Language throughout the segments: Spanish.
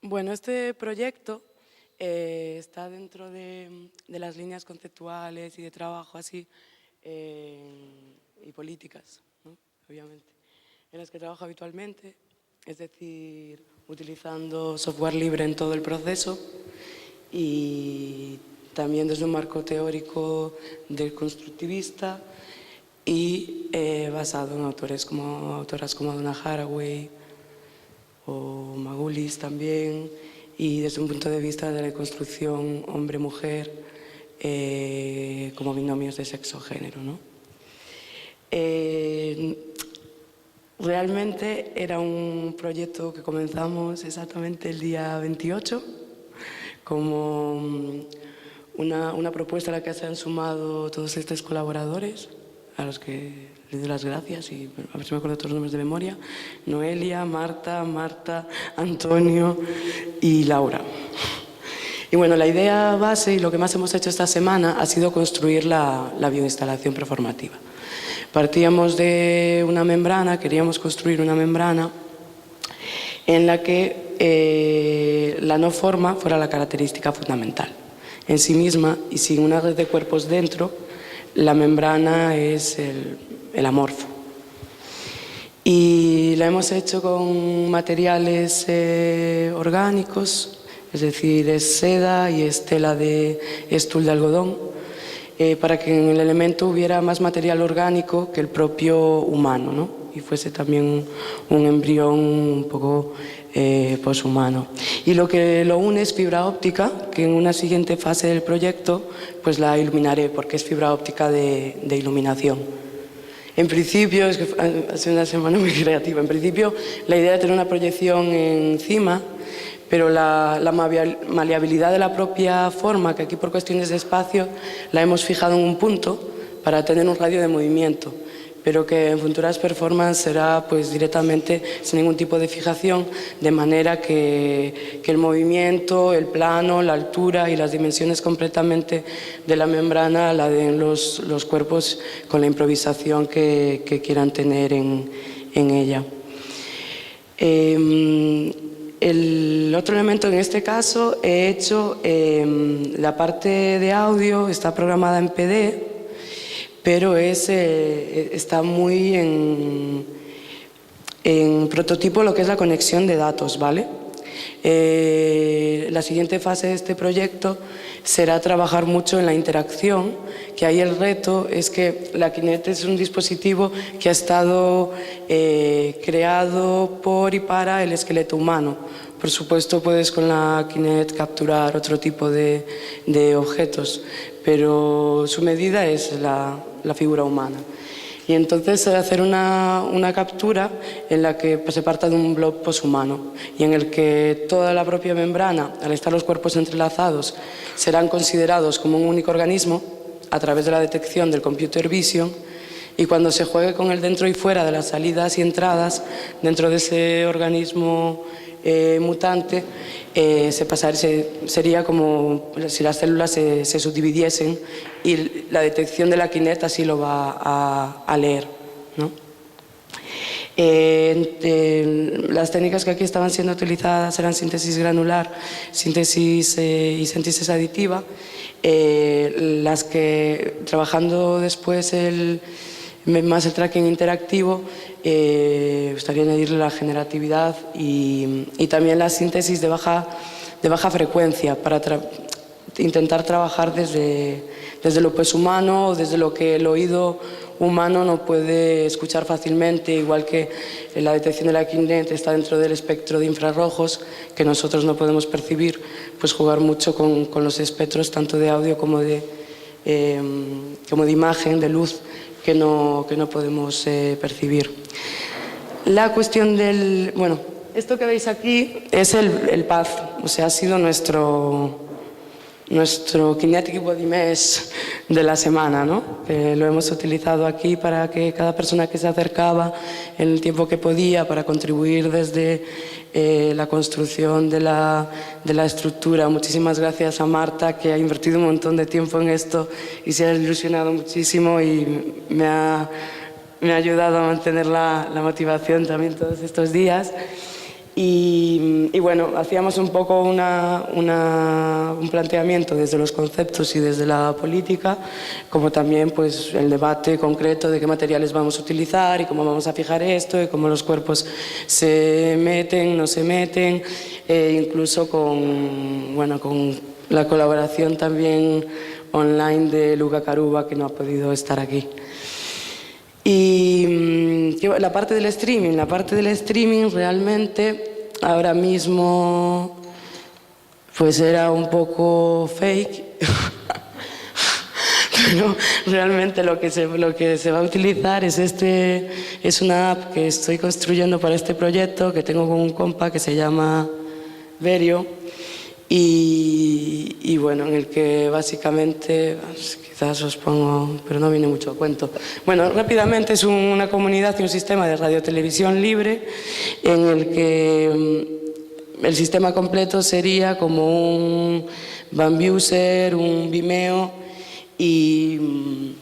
Bueno, este proyecto está dentro de las líneas conceptuales y de trabajo así y políticas, ¿no? Obviamente, en las que trabajo habitualmente, es decir, utilizando software libre en todo el proceso y también desde un marco teórico del constructivista y basado en autoras como Donna Haraway o Margulis también, y desde un punto de vista de la construcción hombre-mujer como binomios de sexo-género, ¿no? Realmente era un proyecto que comenzamos exactamente el día 28 como una propuesta a la que se han sumado todos estos colaboradores, a los que les doy las gracias y a ver si me acuerdo todos los nombres de memoria: Noelia, Marta, Antonio y Laura. Y bueno, la idea base y lo que más hemos hecho esta semana ha sido construir la bioinstalación performativa. Partíamos de una membrana, queríamos construir una membrana en la que la no forma fuera la característica fundamental. En sí misma y sin una red de cuerpos dentro, la membrana es el amorfo. Y la hemos hecho con materiales orgánicos, es decir, es seda y es tela es tul de algodón, para que en el elemento hubiera más material orgánico que el propio humano, ¿no? Y fuese también un embrión un poco poshumano. Y lo que lo une es fibra óptica, que en una siguiente fase del proyecto pues la iluminaré, porque es fibra óptica de iluminación. En principio, es que ha sido una semana muy creativa, en principio la idea era tener una proyección encima, pero la maleabilidad de la propia forma, que aquí por cuestiones de espacio la hemos fijado en un punto para tener un radio de movimiento, pero que en futuras performances será pues directamente sin ningún tipo de fijación, de manera que el movimiento, el plano, la altura y las dimensiones completamente de la membrana la den los cuerpos con la improvisación que quieran tener en ella. El otro elemento, en este caso, he hecho la parte de audio, está programada en PD, pero está muy en prototipo lo que es la conexión de datos, ¿vale? La siguiente fase de este proyecto será trabajar mucho en la interacción, que ahí el reto es que la Kinect es un dispositivo que ha estado creado por y para el esqueleto humano. Por supuesto, puedes con la Kinect capturar otro tipo de objetos, pero su medida es la figura humana. Y entonces hacer una captura en la que se parta de un blob poshumano y en el que toda la propia membrana, al estar los cuerpos entrelazados, serán considerados como un único organismo a través de la detección del computer vision, y cuando se juegue con el dentro y fuera de las salidas y entradas dentro de ese organismo mutante, sería como si las células se subdividiesen, y la detección de la Kinect así lo va a leer, ¿no? Las técnicas que aquí estaban siendo utilizadas eran síntesis granular, síntesis y síntesis aditiva, las que trabajando después más el tracking interactivo, gustaría añadirle la generatividad y también la síntesis de baja frecuencia para intentar trabajar desde lo poshumano o desde lo que el oído humano no puede escuchar fácilmente, igual que la detección de la Kinect está dentro del espectro de infrarrojos que nosotros no podemos percibir, pues jugar mucho con los espectros tanto de audio como de imagen, de luz, que no podemos percibir. La cuestión bueno, esto que veis aquí es el path, o sea, ha sido nuestro Kinetic Body Mesh de la semana, ¿no? Lo hemos utilizado aquí para que cada persona que se acercaba en el tiempo que podía para contribuir desde la construcción de la estructura. Muchísimas gracias a Marta, que ha invertido un montón de tiempo en esto y se ha ilusionado muchísimo y me ha ayudado a mantener la motivación también todos estos días. Y bueno, hacíamos un poco un planteamiento desde los conceptos y desde la política, como también pues, el debate concreto de qué materiales vamos a utilizar y cómo vamos a fijar esto y cómo los cuerpos se meten, no se meten, incluso con la colaboración también online de Luca Caruba, que no ha podido estar aquí. Y la parte del streaming realmente ahora mismo pues era un poco fake, pero realmente lo que se va a utilizar es una app que estoy construyendo para este proyecto, que tengo con un compa que se llama Verio, y bueno, en el que básicamente, quizás os pongo, pero no viene mucho a cuento. Bueno, rápidamente es una comunidad y un sistema de radiotelevisión libre en el que el sistema completo sería como un Bambuser, un Vimeo y un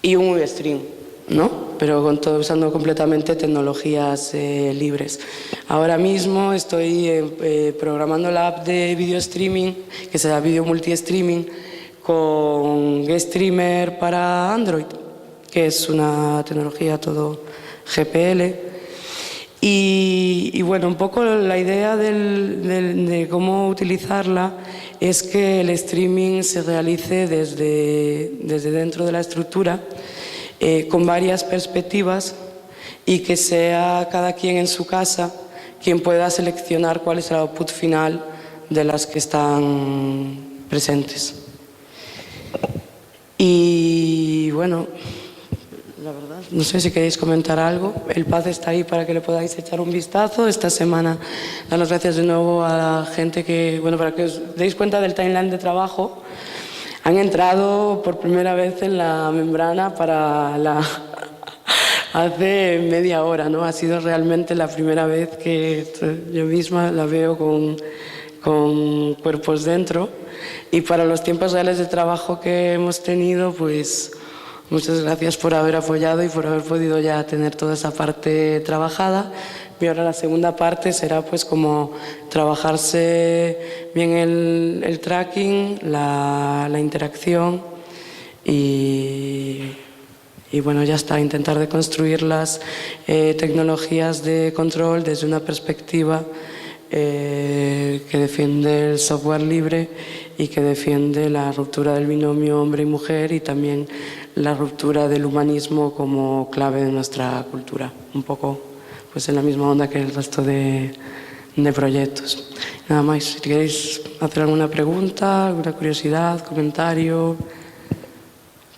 Ustream, ¿no? Pero usando completamente tecnologías libres. Ahora mismo estoy programando la app de video streaming, que será video multi-streaming, con GetStreamer para Android, que es una tecnología todo GPL. Y bueno, un poco la idea de cómo utilizarla es que el streaming se realice desde dentro de la estructura, con varias perspectivas, y que sea cada quien en su casa quien pueda seleccionar cuál es el output final de las que están presentes. Y bueno, la verdad, no sé si queréis comentar algo. El Paz está ahí para que le podáis echar un vistazo. Esta semana, dar las gracias de nuevo a la gente que, bueno, para que os deis cuenta del timeline de trabajo. Han entrado por primera vez en la membrana hace media hora, ¿no? Ha sido realmente la primera vez que yo misma la veo con cuerpos dentro. Y para los tiempos reales de trabajo que hemos tenido, pues muchas gracias por haber apoyado y por haber podido ya tener toda esa parte trabajada. Y ahora la segunda parte será pues como trabajarse bien el tracking, la interacción y bueno, ya está, intentar de construir las tecnologías de control desde una perspectiva que defiende el software libre y que defiende la ruptura del binomio hombre y mujer, y también la ruptura del humanismo como clave de nuestra cultura, un poco pues en la misma onda que el resto de proyectos. Nada más, si queréis hacer alguna pregunta, alguna curiosidad, comentario,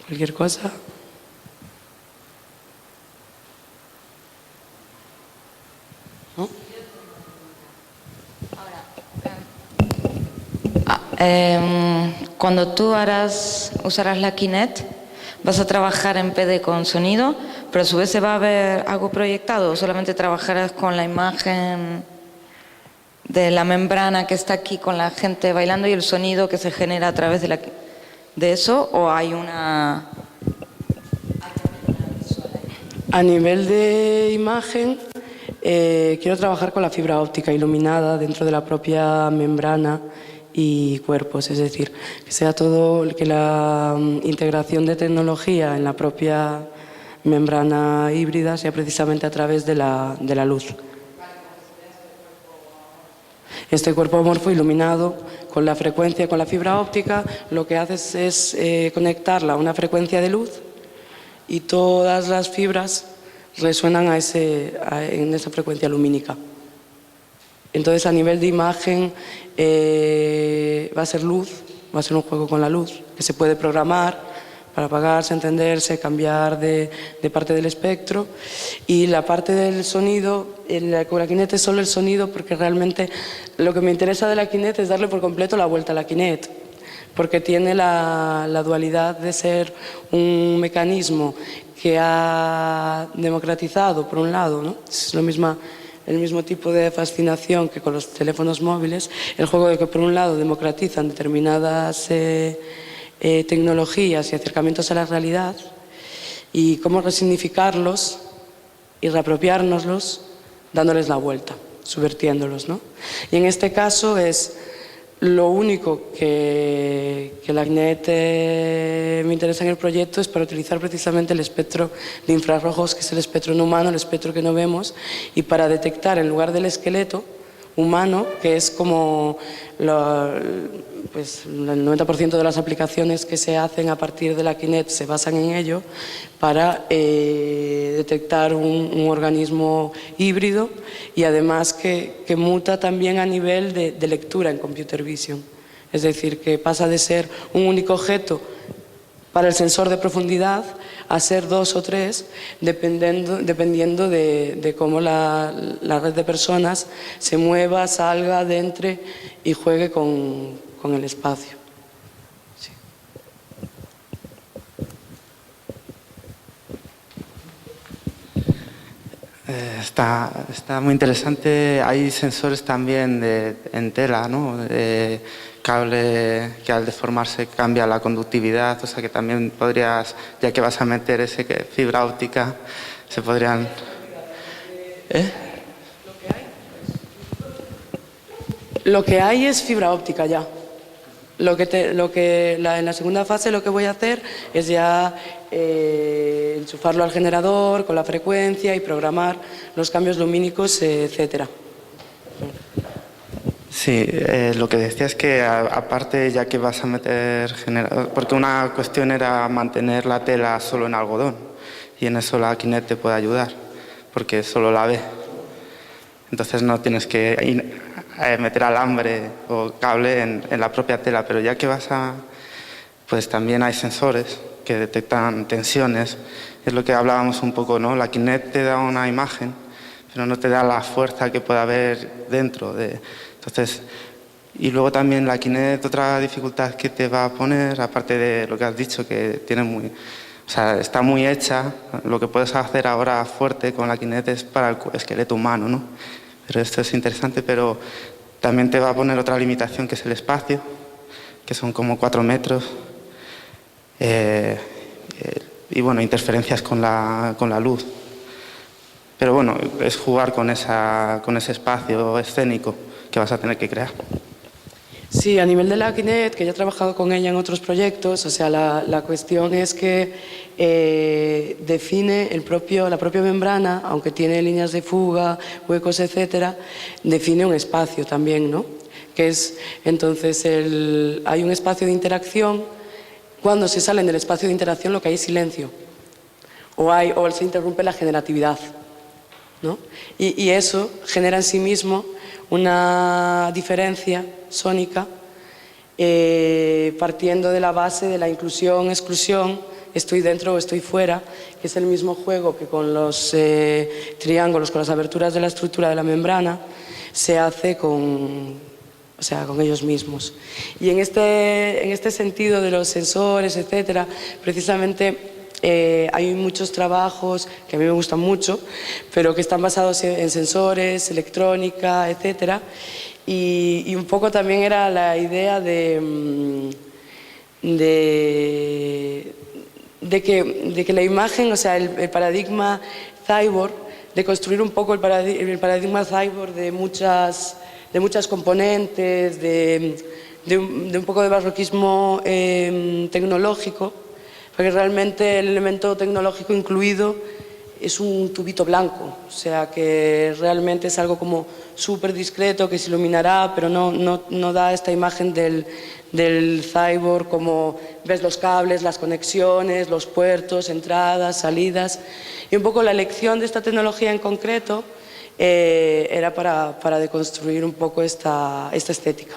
cualquier cosa. ¿No? Cuando tú usarás la Kinect, vas a trabajar en PD con sonido, pero a su vez se va a ver algo proyectado, o solamente trabajarás con la imagen de la membrana que está aquí con la gente bailando y el sonido que se genera a través de eso, o hay una... A nivel de imagen, quiero trabajar con la fibra óptica iluminada dentro de la propia membrana y cuerpos, es decir, que sea todo, que la integración de tecnología en la propia membrana híbrida sea precisamente a través de la luz. Este cuerpo amorfo iluminado con la frecuencia, con la fibra óptica, lo que haces es conectarla a una frecuencia de luz y todas las fibras resuenan en esa frecuencia lumínica. Entonces, a nivel de imagen, va a ser luz, va a ser un juego con la luz, que se puede programar para apagarse, encenderse, cambiar de parte del espectro. Y la parte del sonido, con la Kinect es solo el sonido, porque realmente lo que me interesa de la Kinect es darle por completo la vuelta a la Kinect, porque tiene la dualidad de ser un mecanismo que ha democratizado, por un lado, ¿no? Es el mismo tipo de fascinación que con los teléfonos móviles, el juego de que por un lado democratizan determinadas tecnologías y acercamientos a la realidad, y cómo resignificarlos y reapropiárnoslos dándoles la vuelta. subvertiéndolos, ¿no? Y en este caso es lo único que la Kinect me interesa en el proyecto es para utilizar precisamente el espectro de infrarrojos, que es el espectro no humano, el espectro que no vemos, y para detectar en lugar del esqueleto humano, que es como pues, el 90% de las aplicaciones que se hacen a partir de la Kinect se basan en ello, para detectar un organismo híbrido y además que muta también a nivel de lectura en computer vision. Es decir, que pasa de ser un único objeto para el sensor de profundidad a ser 2 o 3, dependiendo de cómo la red de personas se mueva, salga, entre y juegue con el espacio. Sí. Está muy interesante. Hay sensores también en tela, ¿no? Cable que al deformarse cambia la conductividad, o sea que también podrías, ya que vas a meter fibra óptica, se podrían... Lo que hay es fibra óptica ya. En la segunda fase lo que voy a hacer es ya enchufarlo al generador con la frecuencia y programar los cambios lumínicos, etcétera. Sí, lo que decía es que aparte, ya que vas a meter generador, porque una cuestión era mantener la tela solo en algodón, y en eso la Kinect te puede ayudar, porque solo la ve. Entonces no tienes que meter alambre o cable en la propia tela, pero ya que pues también hay sensores que detectan tensiones. Es lo que hablábamos un poco, ¿no? La Kinect te da una imagen, pero no te da la fuerza que puede haber dentro Entonces, y luego también la Kinect, otra dificultad que te va a poner, aparte de lo que has dicho, que está muy hecha, lo que puedes hacer ahora fuerte con la Kinect es para el esqueleto humano, ¿no? Pero esto es interesante, pero también te va a poner otra limitación, que es el espacio, que son como 4 metros. Y bueno, interferencias con la luz. Pero bueno, es jugar con ese espacio escénico que vas a tener que crear. Sí, a nivel de la Kinect, que ya he trabajado con ella en otros proyectos, o sea, la cuestión es que define la propia membrana, aunque tiene líneas de fuga, huecos, etcétera, define un espacio también, ¿no? Que es, entonces, hay un espacio de interacción. Cuando se salen del espacio de interacción, lo que hay es silencio, o se interrumpe la generatividad, ¿no? Y eso genera en sí mismo una diferencia sónica, partiendo de la base de la inclusión-exclusión, estoy dentro o estoy fuera, que es el mismo juego que con los triángulos, con las aberturas de la estructura de la membrana, se hace con ellos mismos. Y en este sentido de los sensores, etcétera, precisamente hay muchos trabajos que a mí me gustan mucho, pero que están basados en sensores, electrónica, etcétera. Y un poco también era la idea de que la imagen, o sea, el paradigma cyborg, de construir un poco el paradigma cyborg de muchas componentes, de un poco de barroquismo tecnológico, porque realmente el elemento tecnológico incluido es un tubito blanco, o sea que realmente es algo como súper discreto que se iluminará, pero no da esta imagen del cyborg, como ves los cables, las conexiones, los puertos, entradas, salidas. Y un poco la elección de esta tecnología en concreto era para deconstruir un poco esta estética.